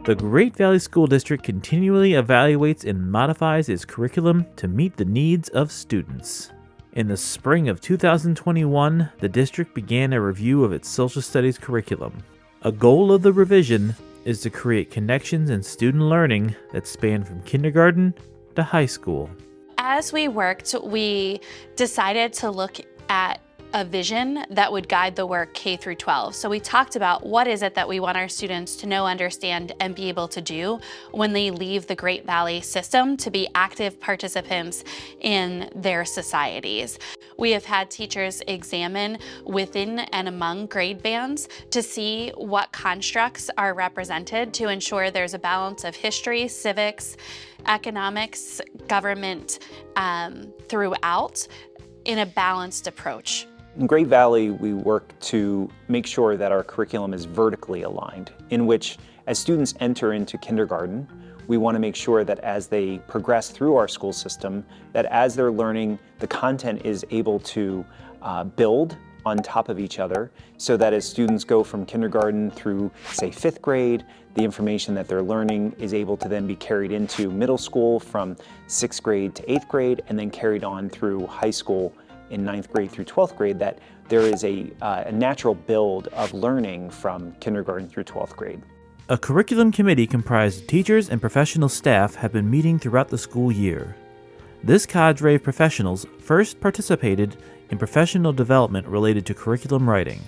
The Great Valley School District continually evaluates and modifies its curriculum to meet the needs of students. In the spring of 2021, the district began a review of its social studies curriculum. A goal of the revision is to create connections in student learning that span from kindergarten to high school. As we worked, we decided to look at a vision that would guide the work K through 12. So we talked about what is it that we want our students to know, understand, and be able to do when they leave the Great Valley system to be active participants in their societies. We have had teachers examine within and among grade bands to see what constructs are represented to ensure there's a balance of history, civics, economics, government throughout in a balanced approach. In Great Valley, we work to make sure that our curriculum is vertically aligned, in which as students enter into kindergarten, we want to make sure that as they progress through our school system, that as they're learning, the content is able to build on top of each other, so that as students go from kindergarten through, say, 5th grade, the information that they're learning is able to then be carried into middle school from 6th grade to 8th grade, and then carried on through high school in 9th grade through 12th grade, that there is a natural build of learning from kindergarten through 12th grade. A curriculum committee comprised of teachers and professional staff have been meeting throughout the school year. This cadre of professionals first participated in professional development related to curriculum writing.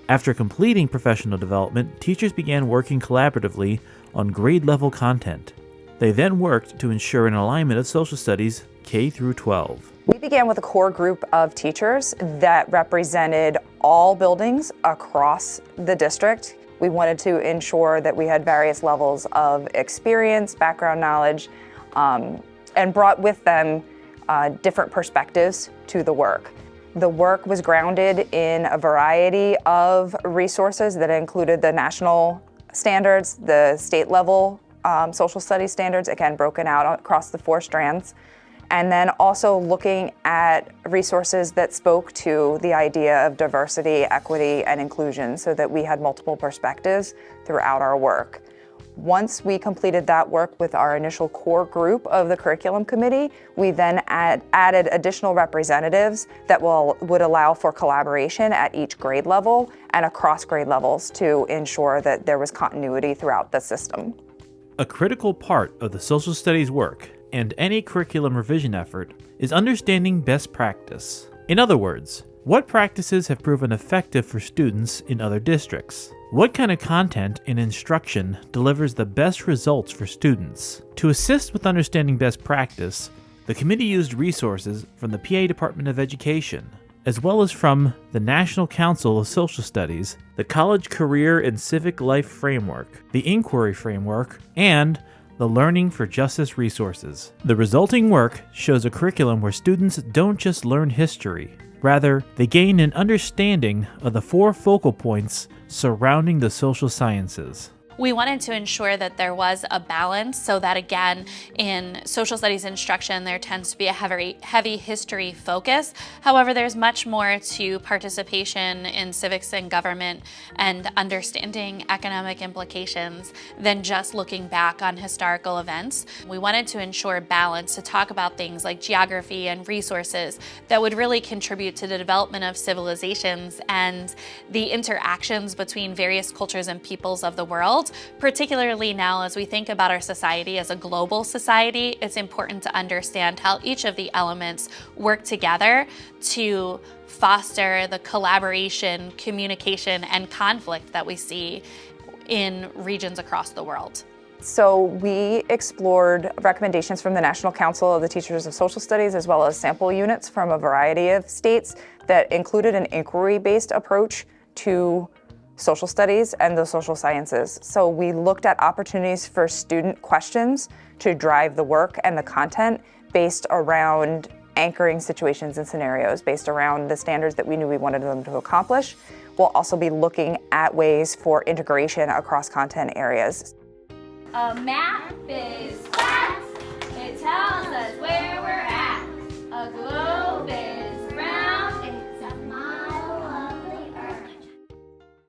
After completing professional development, teachers began working collaboratively on grade-level content. They then worked to ensure an alignment of social studies K through 12. We began with a core group of teachers that represented all buildings across the district. We wanted to ensure that we had various levels of experience, background knowledge, and brought with them different perspectives to the work. The work was grounded in a variety of resources that included the national standards, the state level social studies standards, again broken out across the 4 strands, and then also looking at resources that spoke to the idea of diversity, equity, and inclusion, so that we had multiple perspectives throughout our work. Once we completed that work with our initial core group of the curriculum committee, we then added additional representatives that would allow for collaboration at each grade level and across grade levels to ensure that there was continuity throughout the system. A critical part of the social studies work and any curriculum revision effort is understanding best practice. In other words, what practices have proven effective for students in other districts? What kind of content and instruction delivers the best results for students? To assist with understanding best practice, the committee used resources from the PA Department of Education, as well as from the National Council of Social Studies, the College Career and Civic Life Framework, the Inquiry Framework, and the Learning for Justice resources. The resulting work shows a curriculum where students don't just learn history. Rather, they gain an understanding of the 4 focal points surrounding the social sciences. We wanted to ensure that there was a balance so that, again, in social studies instruction, there tends to be a heavy history focus. However, there's much more to participation in civics and government and understanding economic implications than just looking back on historical events. We wanted to ensure balance to talk about things like geography and resources that would really contribute to the development of civilizations and the interactions between various cultures and peoples of the world. Particularly now, as we think about our society as a global society, it's important to understand how each of the elements work together to foster the collaboration, communication, and conflict that we see in regions across the world. So we explored recommendations from the National Council of the Teachers of Social Studies, as well as sample units from a variety of states that included an inquiry-based approach to social studies and the social sciences. So we looked at opportunities for student questions to drive the work and the content based around anchoring situations and scenarios, based around the standards that we knew we wanted them to accomplish. We'll also be looking at ways for integration across content areas. A map is flat. It tells us where we're at. A globe